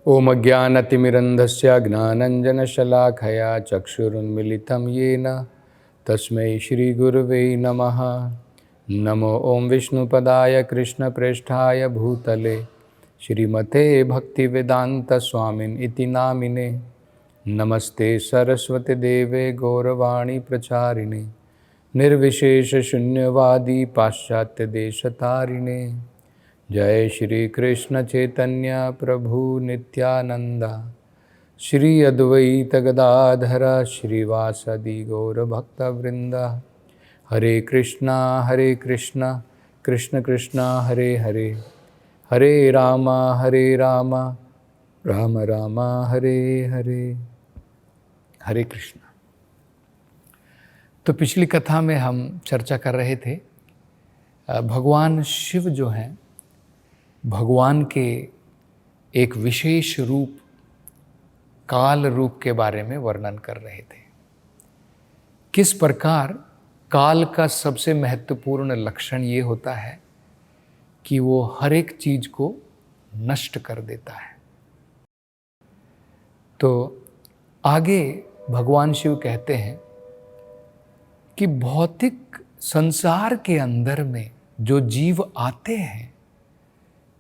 ओम अज्ञानतिमिरन्धस्य ज्ञानञ्जनशलाखया चक्षुरुन्मिलितं येन तस्मै श्रीगुरुवे नमः। नमो ओम विष्णुपदाय कृष्णप्रेष्ठाय भूतले श्रीमते भक्तिवेदान्तस्वामिन् इति नामिने। नमस्ते सरस्वती देवे गौरवाणी प्रचारिणे निर्विशेषशून्यवादी पाश्चात्यदेशतारिणे। जय श्री कृष्ण चैतन्य प्रभु नित्यानंदा श्री अद्वैत गदाधर श्रीवासदि गौरभक्तवृंदा। हरे कृष्णा कृष्ण कृष्णा हरे हरे, हरे राम राम राम हरे हरे। हरे कृष्ण। तो पिछली कथा में हम चर्चा कर रहे थे भगवान शिव जो हैं, भगवान के एक विशेष रूप काल रूप के बारे में वर्णन कर रहे थे। किस प्रकार काल का सबसे महत्वपूर्ण लक्षण ये होता है कि वो हर एक चीज को नष्ट कर देता है। तो आगे भगवान शिव कहते हैं कि भौतिक संसार के अंदर में जो जीव आते हैं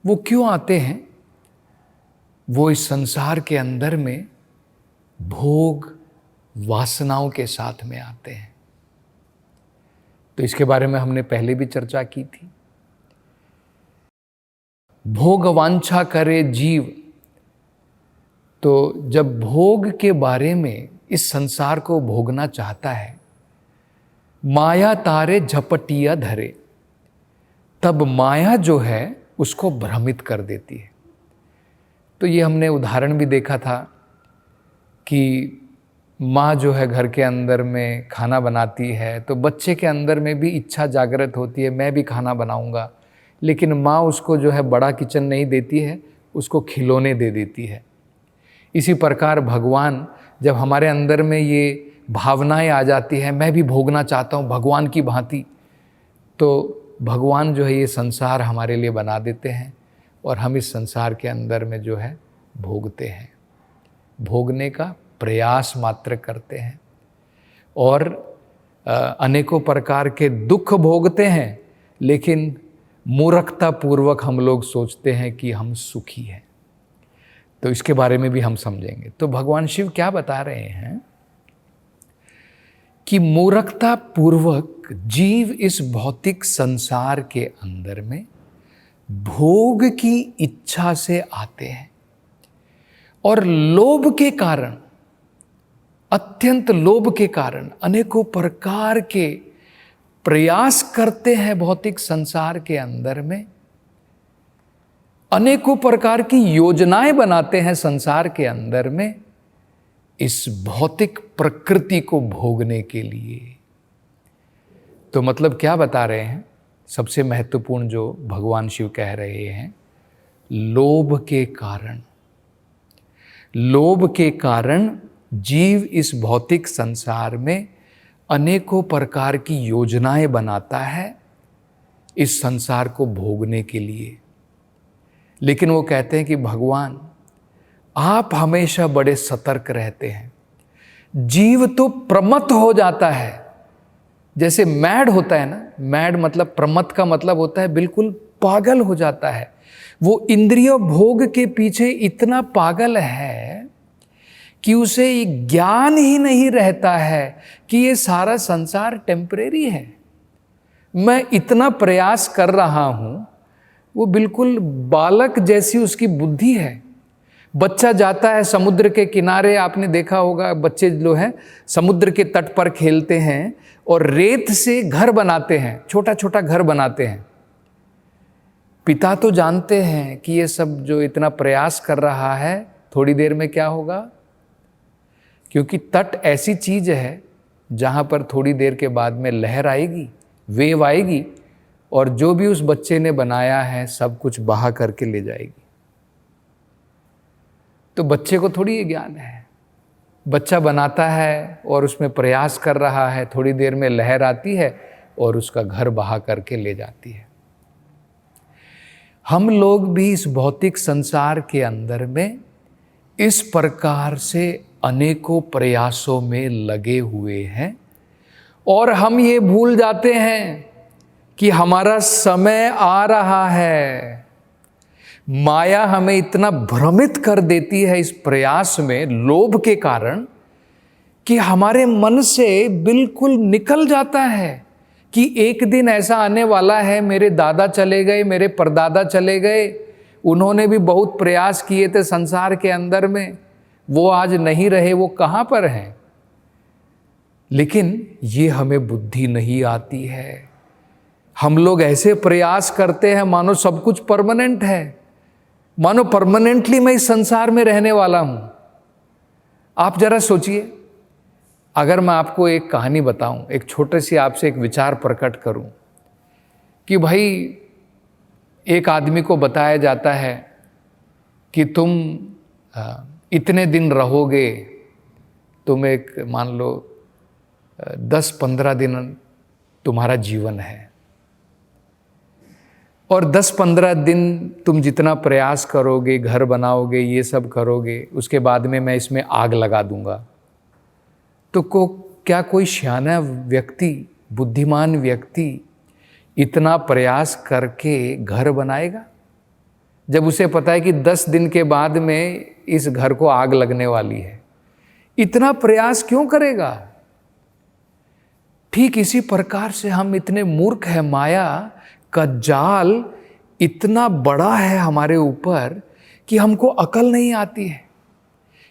वो क्यों आते हैं? वो इस संसार के अंदर में भोग वासनाओं के साथ में आते हैं। तो इसके बारे में हमने पहले भी चर्चा की थी। भोग वांछा करे जीव, तो जब भोग के बारे में इस संसार को भोगना चाहता है, माया तारे झपटिया धरे, तब माया जो है उसको भ्रमित कर देती है। तो ये हमने उदाहरण भी देखा था कि माँ जो है घर के अंदर में खाना बनाती है, तो बच्चे के अंदर में भी इच्छा जागृत होती है, मैं भी खाना बनाऊंगा, लेकिन माँ उसको जो है बड़ा किचन नहीं देती है, उसको खिलौने दे देती है। इसी प्रकार भगवान जब हमारे अंदर में ये भावनाएं आ जाती है, मैं भी भोगना चाहता हूँ भगवान की भांति, तो भगवान जो है ये संसार हमारे लिए बना देते हैं और हम इस संसार के अंदर में जो है भोगते हैं, भोगने का प्रयास मात्र करते हैं और अनेकों प्रकार के दुख भोगते हैं, लेकिन मूर्खतापूर्वक हम लोग सोचते हैं कि हम सुखी हैं। तो इसके बारे में भी हम समझेंगे। तो भगवान शिव क्या बता रहे हैं कि मूर्खता पूर्वक जीव इस भौतिक संसार के अंदर में भोग की इच्छा से आते हैं और लोभ के कारण, अत्यंत लोभ के कारण अनेकों प्रकार के प्रयास करते हैं भौतिक संसार के अंदर में, अनेकों प्रकार की योजनाएं बनाते हैं संसार के अंदर में इस भौतिक प्रकृति को भोगने के लिए। तो मतलब क्या बता रहे हैं? सबसे महत्वपूर्ण जो भगवान शिव कह रहे हैं, लोभ के कारण जीव इस भौतिक संसार में अनेकों प्रकार की योजनाएं बनाता है इस संसार को भोगने के लिए। लेकिन वो कहते हैं कि भगवान आप हमेशा बड़े सतर्क रहते हैं। जीव तो प्रमत्त हो जाता है, जैसे मैड होता है ना, मैड मतलब प्रमत्त का मतलब होता है बिल्कुल पागल हो जाता है। वो इंद्रिय भोग के पीछे इतना पागल है कि उसे ज्ञान ही नहीं रहता है कि ये सारा संसार टेम्परेरी है। मैं इतना प्रयास कर रहा हूं, वो बिल्कुल बालक जैसी उसकी बुद्धि है। बच्चा जाता है समुद्र के किनारे, आपने देखा होगा बच्चे जो हैं समुद्र के तट पर खेलते हैं और रेत से घर बनाते हैं, छोटा छोटा घर बनाते हैं। पिता तो जानते हैं कि ये सब जो इतना प्रयास कर रहा है थोड़ी देर में क्या होगा, क्योंकि तट ऐसी चीज है जहां पर थोड़ी देर के बाद में लहर आएगी, वेव आएगी और जो भी उस बच्चे ने बनाया है सब कुछ बहा करके ले जाएगी। तो बच्चे को थोड़ी ये ज्ञान है। बच्चा बनाता है और उसमें प्रयास कर रहा है, थोड़ी देर में लहर आती है और उसका घर बहा करके ले जाती है। हम लोग भी इस भौतिक संसार के अंदर में इस प्रकार से अनेकों प्रयासों में लगे हुए हैं और हम ये भूल जाते हैं कि हमारा समय आ रहा है। माया हमें इतना भ्रमित कर देती है इस प्रयास में, लोभ के कारण, कि हमारे मन से बिल्कुल निकल जाता है कि एक दिन ऐसा आने वाला है, मेरे दादा चले गए, मेरे परदादा चले गए, उन्होंने भी बहुत प्रयास किए थे संसार के अंदर में, वो आज नहीं रहे, वो कहाँ पर हैं। लेकिन ये हमें बुद्धि नहीं आती है। हम लोग ऐसे प्रयास करते हैं मानो सब कुछ परमानेंट है, मानो परमानेंटली मैं इस संसार में रहने वाला हूं। आप जरा सोचिए, अगर मैं आपको एक कहानी बताऊं, एक छोटे से आपसे एक विचार प्रकट करूं कि भाई एक आदमी को बताया जाता है कि तुम इतने दिन रहोगे, तुम एक मान लो 10-15 दिन तुम्हारा जीवन है और 10-15 दिन तुम जितना प्रयास करोगे, घर बनाओगे, ये सब करोगे, उसके बाद में मैं इसमें आग लगा दूंगा। तो क्या कोई सियाना व्यक्ति, बुद्धिमान व्यक्ति इतना प्रयास करके घर बनाएगा जब उसे पता है कि 10 दिन के बाद में इस घर को आग लगने वाली है? इतना प्रयास क्यों करेगा? ठीक इसी प्रकार से हम इतने मूर्ख हैं, माया का जाल इतना बड़ा है हमारे ऊपर कि हमको अकल नहीं आती है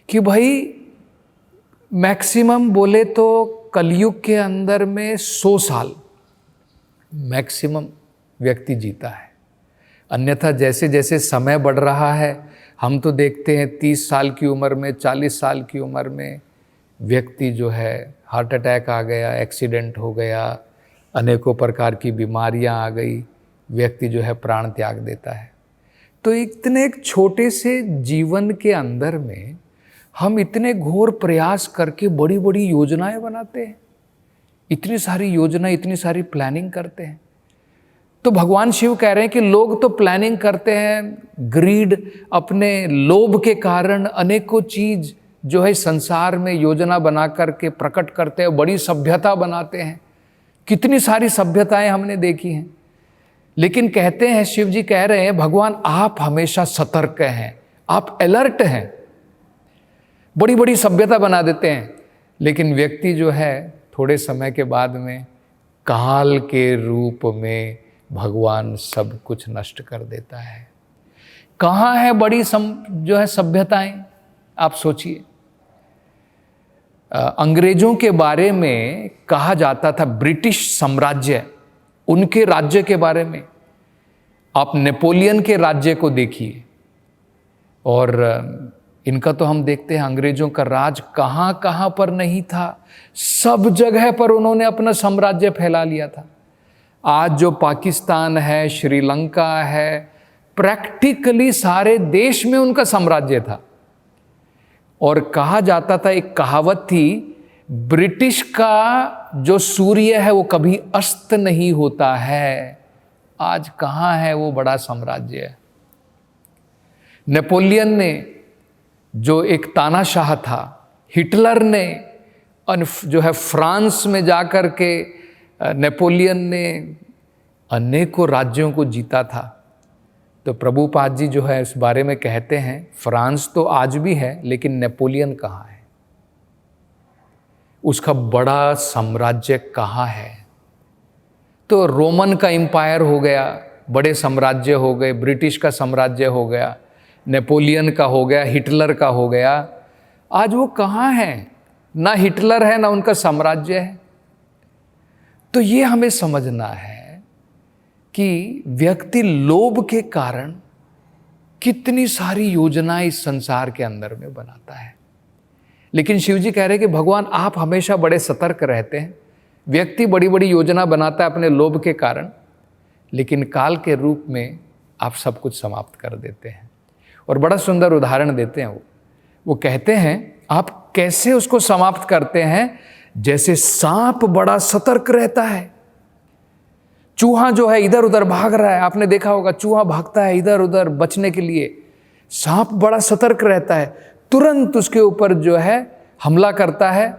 कि भाई मैक्सिमम बोले तो कलयुग के अंदर में 100 साल मैक्सिमम व्यक्ति जीता है। अन्यथा जैसे जैसे समय बढ़ रहा है, हम तो देखते हैं 30 साल की उम्र में, 40 साल की उम्र में व्यक्ति जो है हार्ट अटैक आ गया, एक्सीडेंट हो गया, अनेकों प्रकार की बीमारियां आ गई, व्यक्ति जो है प्राण त्याग देता है। तो इतने एक छोटे से जीवन के अंदर में हम इतने घोर प्रयास करके बड़ी बड़ी योजनाएं बनाते हैं, इतनी सारी योजना, इतनी सारी प्लानिंग करते हैं। तो भगवान शिव कह रहे हैं कि लोग तो प्लानिंग करते हैं, ग्रीड, अपने लोभ के कारण अनेकों चीज जो है संसार में योजना बना करके प्रकट करते हैं, बड़ी सभ्यता बनाते हैं। कितनी सारी सभ्यताएं हमने देखी हैं, लेकिन कहते हैं, शिव जी कह रहे हैं, भगवान आप हमेशा सतर्क हैं, आप अलर्ट हैं। बड़ी बड़ी सभ्यता बना देते हैं, लेकिन व्यक्ति जो है थोड़े समय के बाद में काल के रूप में भगवान सब कुछ नष्ट कर देता है। कहाँ है बड़ी जो है सभ्यताएं? आप सोचिए, अंग्रेजों के बारे में कहा जाता था, ब्रिटिश साम्राज्य, उनके राज्य के बारे में आप नेपोलियन के राज्य को देखिए, और इनका तो हम देखते हैं अंग्रेजों का राज कहाँ कहाँ पर नहीं था, सब जगह पर उन्होंने अपना साम्राज्य फैला लिया था। आज जो पाकिस्तान है, श्रीलंका है, प्रैक्टिकली सारे देश में उनका साम्राज्य था। और कहा जाता था, एक कहावत थी, ब्रिटिश का जो सूर्य है वो कभी अस्त नहीं होता है। आज कहाँ है वो बड़ा साम्राज्य? नेपोलियन ने जो एक तानाशाह था, हिटलर ने जो है फ्रांस में जाकर के नेपोलियन ने अनेकों राज्यों को जीता था। तो प्रभुपाद जी जो है इस बारे में कहते हैं, फ्रांस तो आज भी है, लेकिन नेपोलियन कहाँ है? उसका बड़ा साम्राज्य कहाँ है? तो रोमन का एम्पायर हो गया, बड़े साम्राज्य हो गए, ब्रिटिश का साम्राज्य हो गया, नेपोलियन का हो गया, हिटलर का हो गया। आज वो कहाँ है? ना हिटलर है, ना उनका साम्राज्य है। तो ये हमें समझना है कि व्यक्ति लोभ के कारण कितनी सारी योजनाएं इस संसार के अंदर में बनाता है। लेकिन शिव जी कह रहे हैं कि भगवान आप हमेशा बड़े सतर्क रहते हैं। व्यक्ति बड़ी बड़ी योजना बनाता है अपने लोभ के कारण, लेकिन काल के रूप में आप सब कुछ समाप्त कर देते हैं। और बड़ा सुंदर उदाहरण देते हैं वो कहते हैं, आप कैसे उसको समाप्त करते हैं? जैसे सांप बड़ा सतर्क रहता है, चूहा जो है इधर उधर भाग रहा है, आपने देखा होगा, चूहा भागता है इधर उधर बचने के लिए, सांप बड़ा सतर्क रहता है, तुरंत उसके ऊपर जो है हमला करता है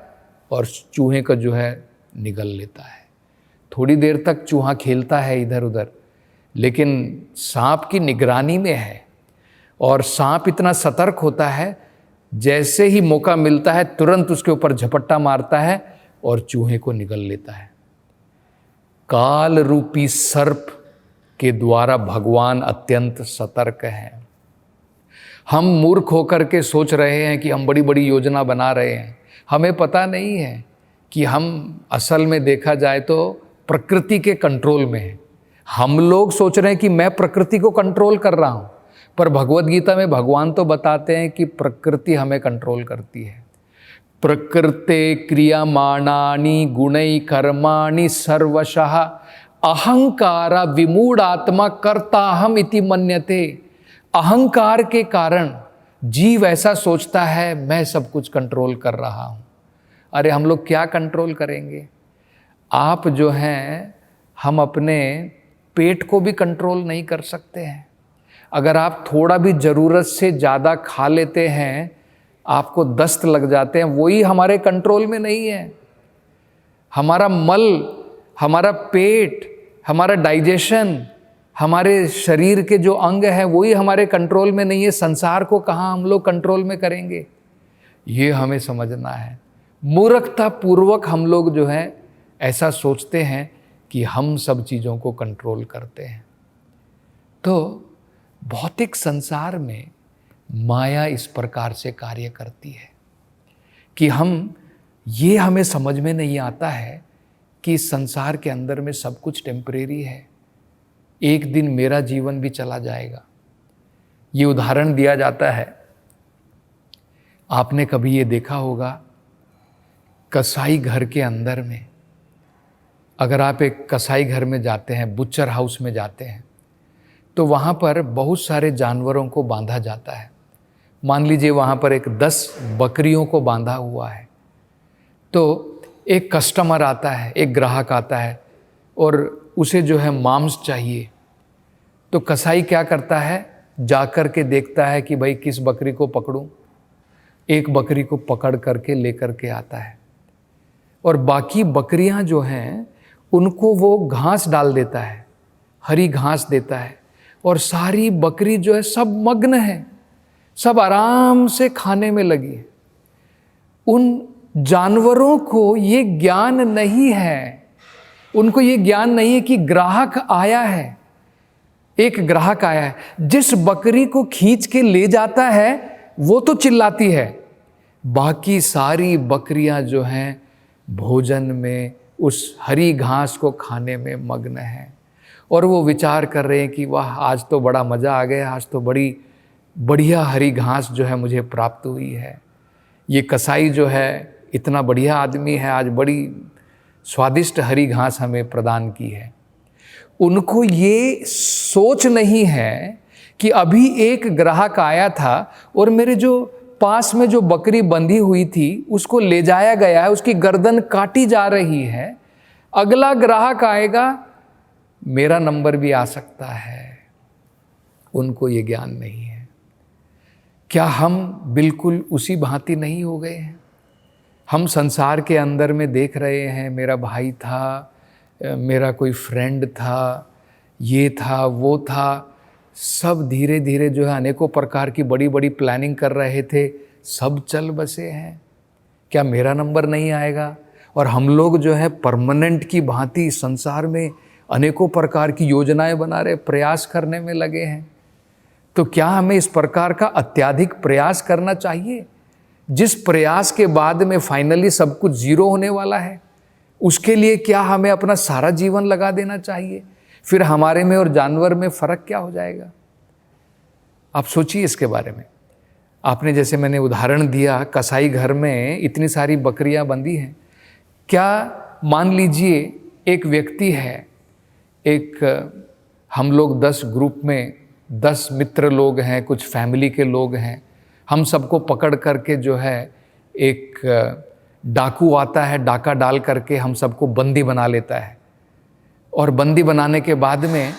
और चूहे का जो है निगल लेता है। थोड़ी देर तक चूहा खेलता है इधर उधर, लेकिन सांप की निगरानी में है और सांप इतना सतर्क होता है, जैसे ही मौका मिलता है तुरंत उसके ऊपर झपट्टा मारता है और चूहे को निगल लेता है। काल रूपी सर्प के द्वारा भगवान अत्यंत सतर्क हैं। हम मूर्ख होकर के सोच रहे हैं कि हम बड़ी बड़ी योजना बना रहे हैं, हमें पता नहीं है कि हम असल में देखा जाए तो प्रकृति के कंट्रोल में हैं। हम लोग सोच रहे हैं कि मैं प्रकृति को कंट्रोल कर रहा हूँ, पर भगवद गीता में भगवान तो बताते हैं कि प्रकृति हमें कंट्रोल करती है। प्रकृते क्रियमाणानि गुणै कर्माणि सर्वशः अहंकारा विमूढ़ात्मा कर्ताहम इति मन्यते। अहंकार के कारण जीव ऐसा सोचता है मैं सब कुछ कंट्रोल कर रहा हूँ। अरे हम लोग क्या कंट्रोल करेंगे? आप जो हैं, हम अपने पेट को भी कंट्रोल नहीं कर सकते हैं। अगर आप थोड़ा भी ज़रूरत से ज़्यादा खा लेते हैं, आपको दस्त लग जाते हैं, वही हमारे कंट्रोल में नहीं है। हमारा मल, हमारा पेट, हमारा डाइजेशन, हमारे शरीर के जो अंग हैं वही हमारे कंट्रोल में नहीं है। संसार को कहाँ हम लोग कंट्रोल में करेंगे? ये हमें समझना है। मूर्खता पूर्वक हम लोग जो है ऐसा सोचते हैं कि हम सब चीज़ों को कंट्रोल करते हैं। तो भौतिक संसार में माया इस प्रकार से कार्य करती है कि हमें समझ में नहीं आता है कि इस संसार के अंदर में सब कुछ टेम्परेरी है, एक दिन मेरा जीवन भी चला जाएगा। ये उदाहरण दिया जाता है, आपने कभी ये देखा होगा, कसाई घर के अंदर में अगर आप एक कसाई घर में जाते हैं, बुचर हाउस में जाते हैं, तो वहाँ पर बहुत सारे जानवरों को बांधा जाता है। मान लीजिए वहाँ पर एक 10 बकरियों को बांधा हुआ है। तो एक कस्टमर आता है, एक ग्राहक आता है और उसे जो है मांस चाहिए। तो कसाई क्या करता है, जाकर के देखता है कि भाई किस बकरी को पकड़ूं। एक बकरी को पकड़ करके लेकर के आता है और बाकी बकरियां जो हैं उनको वो घास डाल देता है, हरी घास देता है और सारी बकरी जो है सब मग्न है, सब आराम से खाने में लगी है। उन जानवरों को ये ज्ञान नहीं है, उनको ये ज्ञान नहीं है कि ग्राहक आया है, एक ग्राहक आया है। जिस बकरी को खींच के ले जाता है वो तो चिल्लाती है, बाकी सारी बकरियां जो हैं भोजन में, उस हरी घास को खाने में मग्न हैं। और वो विचार कर रहे हैं कि वाह आज तो बड़ा मज़ा आ गया, आज तो बड़ी बढ़िया हरी घास जो है मुझे प्राप्त हुई है। ये कसाई जो है इतना बढ़िया आदमी है, आज बड़ी स्वादिष्ट हरी घास हमें प्रदान की है। उनको ये सोच नहीं है कि अभी एक ग्राहक आया था और मेरे जो पास में जो बकरी बंधी हुई थी उसको ले जाया गया है, उसकी गर्दन काटी जा रही है, अगला ग्राहक आएगा, मेरा नंबर भी आ सकता है। उनको ये ज्ञान नहीं है। क्या हम बिल्कुल उसी भांति नहीं हो गए हैं? हम संसार के अंदर में देख रहे हैं, मेरा भाई था, मेरा कोई फ्रेंड था, ये था, वो था, सब धीरे धीरे जो है अनेकों प्रकार की बड़ी बड़ी प्लानिंग कर रहे थे, सब चल बसे हैं। क्या मेरा नंबर नहीं आएगा? और हम लोग जो है परमानेंट की भांति संसार में अनेकों प्रकार की योजनाएं बना रहे, प्रयास करने में लगे हैं। तो क्या हमें इस प्रकार का अत्यधिक प्रयास करना चाहिए, जिस प्रयास के बाद में फाइनली सब कुछ जीरो होने वाला है? उसके लिए क्या हमें अपना सारा जीवन लगा देना चाहिए? फिर हमारे में और जानवर में फ़र्क क्या हो जाएगा? आप सोचिए इसके बारे में। आपने जैसे मैंने उदाहरण दिया, कसाई घर में इतनी सारी बकरियां बंधी हैं। क्या मान लीजिए एक व्यक्ति है, हम लोग 10 ग्रुप में 10 मित्र लोग हैं, कुछ फैमिली के लोग हैं, हम सबको पकड़ करके जो है एक डाकू आता है, डाका डाल करके हम सबको बंदी बना लेता है। और बंदी बनाने के बाद में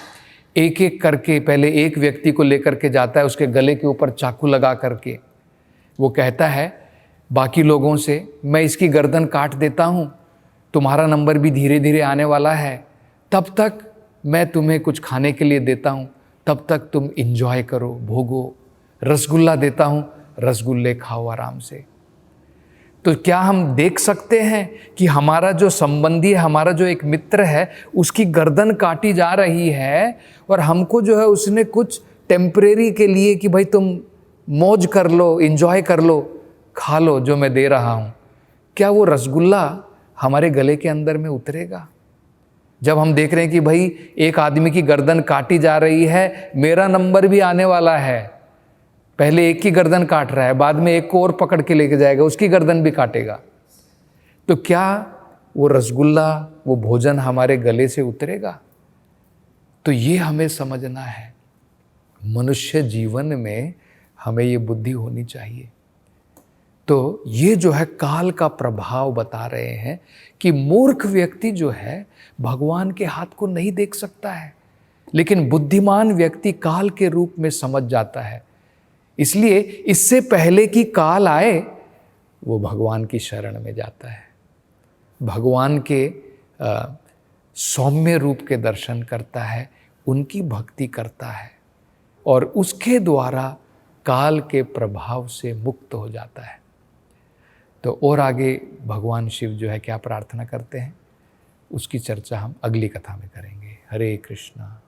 एक एक करके पहले एक व्यक्ति को लेकर के जाता है, उसके गले के ऊपर चाकू लगा करके वो कहता है बाकी लोगों से, मैं इसकी गर्दन काट देता हूँ, तुम्हारा नंबर भी धीरे धीरे आने वाला है, तब तक मैं तुम्हें कुछ खाने के लिए देता हूँ, तब तक तुम इंजॉय करो, भोगो। रसगुल्ला देता हूँ, रसगुल्ले खाओ आराम से। तो क्या हम देख सकते हैं कि हमारा जो संबंधी है, हमारा जो एक मित्र है, उसकी गर्दन काटी जा रही है और हमको जो है उसने कुछ टेम्परेरी के लिए कि भाई तुम मौज कर लो, इंजॉय कर लो, खा लो जो मैं दे रहा हूँ, क्या वो रसगुल्ला हमारे गले के अंदर में उतरेगा? जब हम देख रहे हैं कि भाई एक आदमी की गर्दन काटी जा रही है, मेरा नंबर भी आने वाला है, पहले एक की गर्दन काट रहा है, बाद में एक को और पकड़ के लेके जाएगा, उसकी गर्दन भी काटेगा, तो क्या वो रसगुल्ला, वो भोजन हमारे गले से उतरेगा? तो ये हमें समझना है। मनुष्य जीवन में हमें ये बुद्धि होनी चाहिए। तो ये जो है काल का प्रभाव बता रहे हैं कि मूर्ख व्यक्ति जो है भगवान के हाथ को नहीं देख सकता है, लेकिन बुद्धिमान व्यक्ति काल के रूप में समझ जाता है। इसलिए इससे पहले कि काल आए वो भगवान की शरण में जाता है, भगवान के सौम्य रूप के दर्शन करता है, उनकी भक्ति करता है और उसके द्वारा काल के प्रभाव से मुक्त हो जाता है। तो और आगे भगवान शिव जो है क्या प्रार्थना करते हैं, उसकी चर्चा हम अगली कथा में करेंगे। हरे कृष्णा।